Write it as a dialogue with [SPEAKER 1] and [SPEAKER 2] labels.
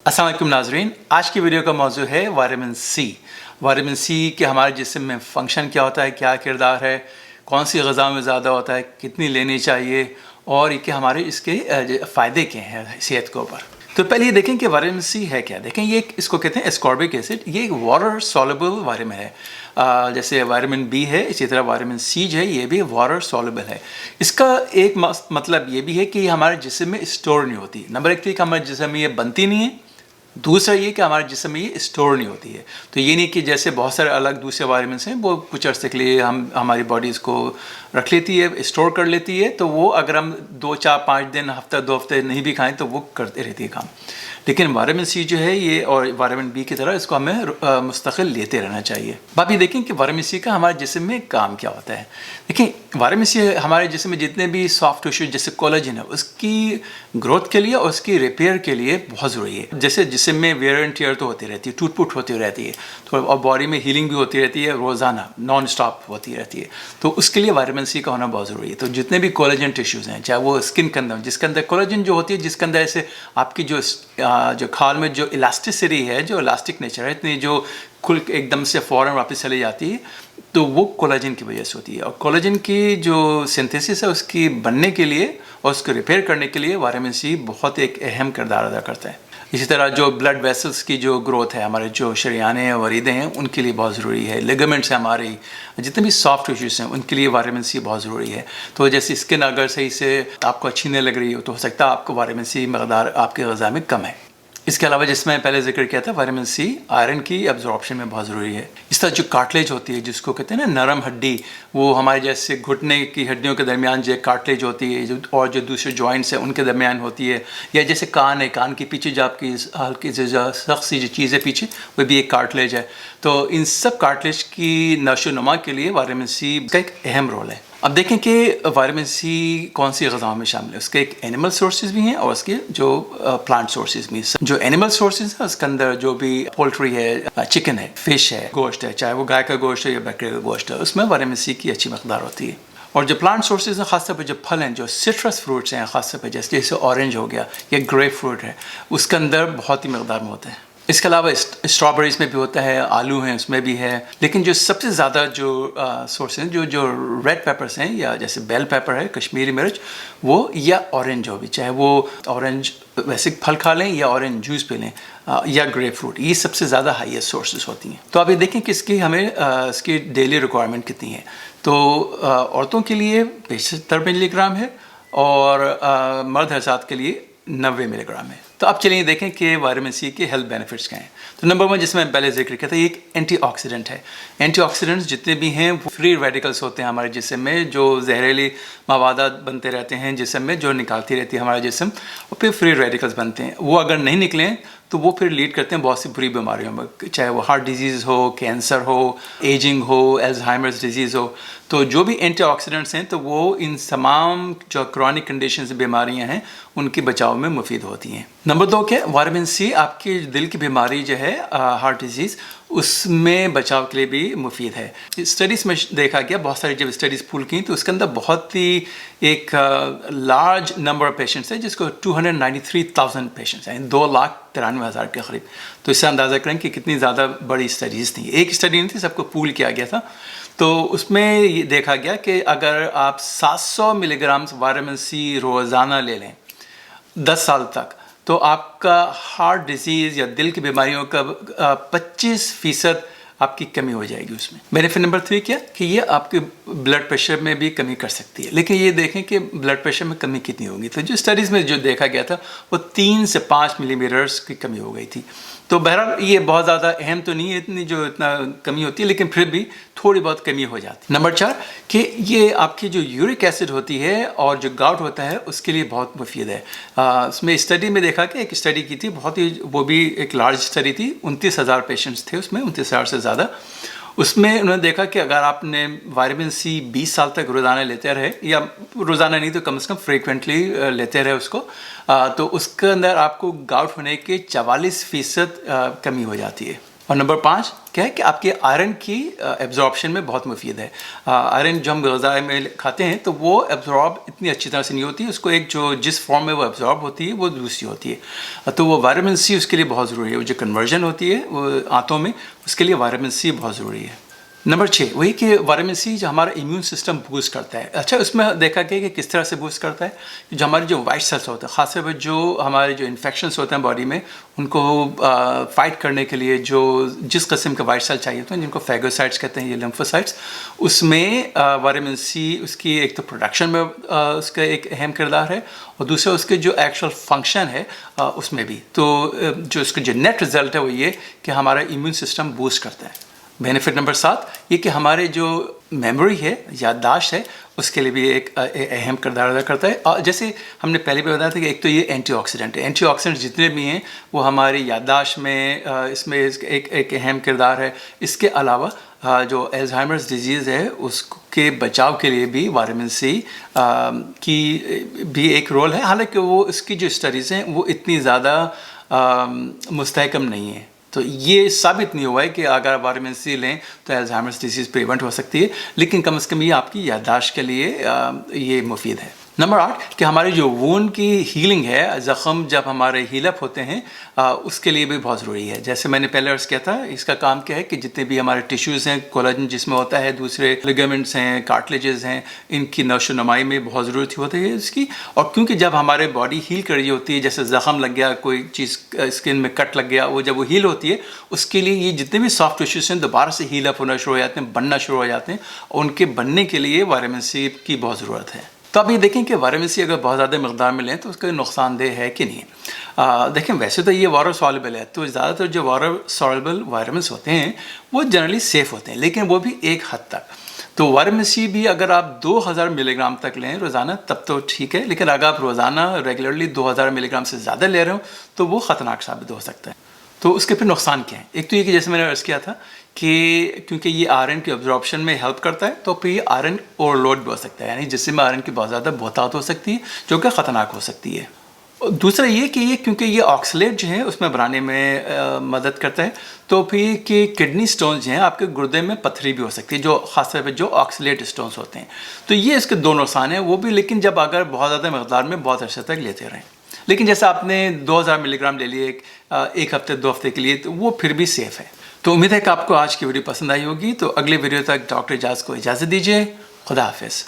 [SPEAKER 1] अस्सलाम वालेकुम नाज़रीन, आज की वीडियो का मौजू है विटामिन सी। विटामिन सी के हमारे जिस्म में फ़ंक्शन क्या होता है, क्या किरदार है, कौन सी ग़िज़ा में ज़्यादा होता है, कितनी लेनी चाहिए और ये कि हमारे इसके फ़ायदे क्या हैं सेहत के ऊपर। तो पहले ये देखें कि विटामिन सी है क्या। देखें ये इसको कहते हैं एस्कॉर्बिक एसिड। ये एक वाटर सॉल्युबल विटामिन है। जैसे विटामिन बी है, इसी तरह विटामिन सी जो है ये भी वाटर सॉल्युबल है। इसका एक मतलब ये भी है कि ये हमारे जिस्म में स्टोर नहीं होती। नंबर एक तो कि हमारे जिस्म में ये बनती नहीं है, दूसरा ये कि हमारे जिस्म में ये स्टोर नहीं होती है। तो ये नहीं कि जैसे बहुत सारे अलग दूसरे विटामिन हैं वो कुछ अर्से के लिए हमारी बॉडी इसको रख लेती है, स्टोर कर लेती है, तो वो अगर हम 2, 4, 5 दिन, हफ्ता 2 हफ्ते नहीं भी खाएं तो वो करते रहती है काम। लेकिन विटामिन सी जो है ये और विटामिन बी की तरह इसको हमें मुस्तकिल लेते रहना चाहिए। बाकी देखें कि विटामिन सी का हमारे जिस्म में काम क्या होता है। देखें विटामिन सी हमारे जिस्म में जितने भी सॉफ्ट टिश्यू जैसे कोलेजन है उसकी ग्रोथ के लिए और उसकी रिपेयर के लिए बहुत ज़रूरी है। जैसे जिस्म में वेयर एंड टियर तो होती रहती है, टूट फूट होती रहती है, तो और बॉडी में हीलिंग भी होती रहती है, रोज़ाना नॉन स्टॉप होती रहती है। तो उसके लिए विटामिन सी का होना बहुत ज़रूरी है। तो जितने भी कोलेजन टिश्यूज़ हैं, चाहे वो स्किन के अंदर, जिसके अंदर कोलेजन जो होती है, जिसके अंदर ऐसे आपकी जो खाल में जो इलास्टिसिटी है, जो इलास्टिक नेचर है, इतनी जो खुल एकदम से फ़ौरन वापस चली जाती है, तो वो कोलेजन की वजह से होती है। और कोलेजन की जो सिंथेसिस है उसकी बनने के लिए और उसको रिपेयर करने के लिए विटामिन सी बहुत एक अहम किरदार अदा करता है। इसी तरह जो ब्लड वेसल्स की जो ग्रोथ है, हमारे जो शरियाने हैं, वरीदे हैं, उनके लिए बहुत ज़रूरी है। लिगामेंट्स हैं हमारे, जितने भी सॉफ्ट टिश्यूज़ हैं उनके लिए विटामिन सी बहुत ज़रूरी है। तो जैसे स्किन अगर सही से आपको अच्छी नहीं लग रही हो तो हो सकता है आपको विटामिन सी मकदार आपके ग़िज़ा में कम है। इसके अलावा जिसमें पहले जिक्र किया था विटामिन सी आयरन की एब्जॉर्प्शन में बहुत ज़रूरी है। इस तरह जो कार्टिलेज होती है जिसको कहते हैं ना नरम हड्डी, वो हमारे जैसे घुटने की हड्डियों के दरमियान जो कार्टिलेज होती है और जो दूसरे जॉइंट्स हैं उनके दरमियान होती है, या जैसे कान है, कान के पीछे जो आपकी हल्की से सख्त सी जो चीज़ है पीछे, वो भी एक कार्टिलेज है। तो इन सब कार्टिलेज की नशो नुमा के लिए विटामिन सी का एक अहम रोल है। अब देखें कि विटामिन सी कौन सी ग़िज़ाओं में शामिल है। उसके एक एनिमल सोर्सेज भी हैं और उसके जो प्लांट सोर्सेज भी। जो एनिमल सोर्सेज है उसके अंदर जो भी पोल्ट्री है, चिकन है, फिश है, गोश्त है, चाहे वो गाय का गोश्त है या बकरे का गोश्त है, उसमें विटामिन सी की अच्छी मकदार होती है। और जो प्लांट सोर्सेज हैं, ख़ासतौर पर जो फल हैं, जो सिट्रस फ्रूट्स हैं, ख़ासतौर पर जैसे ऑरेंज हो गया या ग्रेप फ्रूट है, उसके अंदर बहुत ही मकदार में होता है। इसके अलावा स्ट्रॉबेरीज में भी होता है, आलू हैं उसमें भी है। लेकिन जो सबसे ज़्यादा जो सोर्स हैं, जो रेड पेपर्स हैं, या जैसे बेल पेपर है, कश्मीरी मिर्च, वो या ऑरेंज हो भी, चाहे वो ऑरेंज वैसे फल खा लें या ऑरेंज जूस पी लें, या ग्रेप फ्रूट, ये सबसे ज़्यादा हाईएस्ट सोर्सेज होती हैं। तो आप ये देखें कि इसकी हमें इसकी डेली रिक्वायरमेंट कितनी है। तो औरतों के लिए 75 मिलीग्राम है और मर्द हज़रात के लिए 90 मिलीग्राम है। तो अब चलिए देखें कि विटामिन सी के हेल्थ बेनिफिट्स क्या हैं। तो नंबर 1, जिसमें पहले जिक्र किया था, ये एक एंटीऑक्सीडेंट है। एंटीऑक्सीडेंट्स जितने भी हैं वो फ्री रेडिकल्स होते हैं हमारे जिस्म में, जो जहरीली मवादात बनते रहते हैं जिस्म में, जो निकालती रहती है हमारा जिस्म, और फिर फ्री रेडिकल्स बनते हैं। वो अगर नहीं निकलें तो वो फिर लीड करते हैं बहुत सी बुरी बीमारियों में, चाहे वो हार्ट डिजीज़ हो, कैंसर हो, एजिंग हो, अल्जाइमर्स डिजीज़ हो। तो जो भी एंटीऑक्सीडेंट्स हैं तो वो इन तमाम जो क्रॉनिक कंडीशंस बीमारियां हैं उनके बचाव में मुफीद होती हैं। नंबर 2 क्या, विटामिन सी आपकी दिल की बीमारी जो है, हार्ट डिजीज़, उसमें बचाव के लिए भी मुफीद है। स्टडीज़ में देखा गया, बहुत सारी जब स्टडीज़ पूल की तो उसके अंदर बहुत ही एक लार्ज नंबर ऑफ पेशेंट्स है, जिसको 293,000 पेशेंट्स हैं, 2,93,000 के करीब। तो इससे अंदाज़ा करें कि कितनी ज़्यादा बड़ी स्टडीज़ थी। एक स्टडी नहीं थी, सबको पूल किया गया था। तो उसमें ये देखा गया कि अगर आप 700 मिलीग्राम विटामिन सी रोज़ाना ले लें 10 साल तक, तो आपका हार्ट डिजीज़ या दिल की बीमारियों का 25% आपकी कमी हो जाएगी उसमें। बेनिफिट नंबर 3 क्या, कि ये आपके ब्लड प्रेशर में भी कमी कर सकती है। लेकिन ये देखें कि ब्लड प्रेशर में कमी कितनी होगी। तो जो स्टडीज़ में जो देखा गया था वो 3 से 5 मिलीमीटर्स की कमी हो गई थी। तो बहरहाल ये बहुत ज़्यादा अहम तो नहीं है, इतना कमी होती है, लेकिन फिर भी थोड़ी बहुत कमी हो जाती है। नंबर 4 कि ये आपकी जो यूरिक एसिड होती है और जो गाउट होता है उसके लिए बहुत मुफीद है। उसमें स्टडी में देखा कि एक स्टडी की थी, बहुत ही, वो भी एक लार्ज स्टडी थी, 29,000 पेशेंट्स थे उसमें, 29,000 से ज़्यादा। उसमें उन्होंने देखा कि अगर आपने विटामिन सी 20 साल तक रोज़ाना लेते रहे, या रोज़ाना नहीं तो कम से कम फ्रीक्वेंटली लेते रहे उसको, तो उसके अंदर आपको गाउट होने के 44% कमी हो जाती है। اور نمبر 5 کیا ہے کہ آپ کے آئرن کی ایبزاربشن میں بہت مفید ہے. آئرن جو ہم غذا میں کھاتے ہیں تو وہ ایبزارب اتنی اچھی طرح سے نہیں ہوتی ہے، اس کو ایک جو جس فارم میں وہ ایبزارب ہوتی ہے وہ دوسری ہوتی ہے. تو وہ وائٹامن سی اس کے لیے بہت ضروری ہے. وہ جو کنورژن ہوتی ہے وہ آنتوں میں، اس کے لیے وائٹامن سی بہت ضروری ہے. نمبر 6 وہی کہ وائٹامن سی جو ہمارا امیون سسٹم بوسٹ کرتا ہے. اچھا اس میں دیکھا گیا کہ کس طرح سے بوسٹ کرتا ہے. جو ہمارے جو وائٹ سیلس ہوتے ہیں، خاص طور پہ جو ہمارے جو انفیکشنس ہوتے ہیں باڈی میں، ان کو فائٹ کرنے کے لیے جو جس قسم کے وائٹ سیل چاہیے ہوتے ہیں، جن کو فیگوسائٹس کہتے ہیں یا لیمفوسائٹس، اس میں وائٹامن سی اس کی ایک تو پروڈکشن میں اس کا ایک اہم کردار ہے، اور دوسرا اس کے جو ایکچوئل فنکشن ہے اس میں بھی. تو جو اس کا جو نیٹ رزلٹ ہے وہ یہ کہ ہمارا امیون سسٹم بوسٹ کرتا ہے. بینیفٹ نمبر 7 یہ کہ ہمارے جو میموری ہے، یادداشت ہے، اس کے لیے بھی ایک اہم کردار ادا کرتا ہے. اور جیسے ہم نے پہلے بھی بتایا تھا کہ ایک تو یہ اینٹی آکسیڈنٹ ہے. اینٹی آکسیڈنٹ جتنے بھی ہیں وہ ہماری یادداشت میں اس میں ایک اہم کردار ہے. اس کے علاوہ جو الزائمرز ڈیزیز ہے اس کے بچاؤ کے لیے بھی وائٹامن سی کی بھی ایک رول ہے، حالانکہ وہ اس کی جو اسٹڈیز ہیں وہ اتنی زیادہ مستحکم نہیں ہیں. تو یہ ثابت نہیں ہوا ہے کہ اگر آپ وائٹامن سی لیں تو الزائمرز ڈیزیز پریونٹ ہو سکتی ہے، لیکن کم از کم یہ آپ کی یادداشت کے لیے یہ مفید ہے. نمبر 8 کہ ہماری جو وون کی ہیلنگ ہے، زخم جب ہمارے ہیل اپ ہوتے ہیں اس کے لیے بھی بہت ضروری ہے. جیسے میں نے پہلے عرض کیا تھا، اس کا کام کیا ہے کہ جتنے بھی ہمارے ٹیشوز ہیں، کولاجن جس میں ہوتا ہے، دوسرے لیگامنٹس ہیں، کارٹلیجز ہیں، ان کی نشو و نمائی میں بہت ضرورت ہوتی ہے اس کی. اور کیونکہ جب ہمارے باڈی ہیل کر رہی ہوتی ہے، جیسے زخم لگ گیا، کوئی چیز اسکن میں کٹ لگ گیا، وہ جب وہ ہیل ہوتی ہے اس کے لیے یہ جتنے بھی سافٹ ٹیشوز ہیں دوبارہ سے ہیل اپ ہونا شروع ہو جاتے ہیں، بننا شروع ہو جاتے ہیں، اور ان کے بننے کے لیے وائٹامن سی کی بہت ضرورت ہے. تو اب یہ دیکھیں کہ وائٹامن سی اگر بہت زیادہ مقدار میں لیں تو اس کا نقصان دہ ہے کہ نہیں. دیکھیں ویسے تو یہ واٹر سالبل ہے، تو زیادہ تر جو واٹر سالبل وائٹامنس ہوتے ہیں وہ جنرلی سیف ہوتے ہیں، لیکن وہ بھی ایک حد تک. تو وائٹامن سی بھی اگر آپ 2000 ملی گرام تک لیں روزانہ تب تو ٹھیک ہے، لیکن اگر آپ روزانہ ریگولرلی 2000 ملی گرام سے زیادہ لے رہے ہوں تو وہ خطرناک ثابت ہو سکتا ہے. تو اس کے پھر نقصان کیا ہے؟ ایک تو یہ کہ جیسے میں نے عرض کیا تھا کہ کیونکہ یہ آئرن کی ابزارپشن میں ہیلپ کرتا ہے، تو پھر یہ آئرن اوور لوڈ بھی ہو سکتا ہے، یعنی جسم میں آئرن کی بہت زیادہ بہتات ہو سکتی ہے جو کہ خطرناک ہو سکتی ہے. دوسرا یہ کہ یہ کیونکہ یہ آکسلیٹ جو ہیں اس میں بنانے میں مدد کرتا ہے، تو پھر کہ کڈنی سٹونز جو ہیں آپ کے گردے میں پتھری بھی ہو سکتی ہے، جو خاص طور پہ جو آکسلیٹ سٹونز ہوتے ہیں. تو یہ اس کے دو نقصان ہیں وہ بھی، لیکن جب اگر بہت زیادہ مقدار میں بہت عرصے تک لیتے رہیں. لیکن جیسے آپ نے 2000 ملی گرام لے لیے ایک ہفتے 2 ہفتے کے لیے تو وہ پھر بھی سیف ہے. تو امید ہے کہ آپ کو آج کی ویڈیو پسند آئی ہوگی. تو اگلے ویڈیو تک ڈاکٹر اجاز کو اجازت دیجیے. خدا حافظ.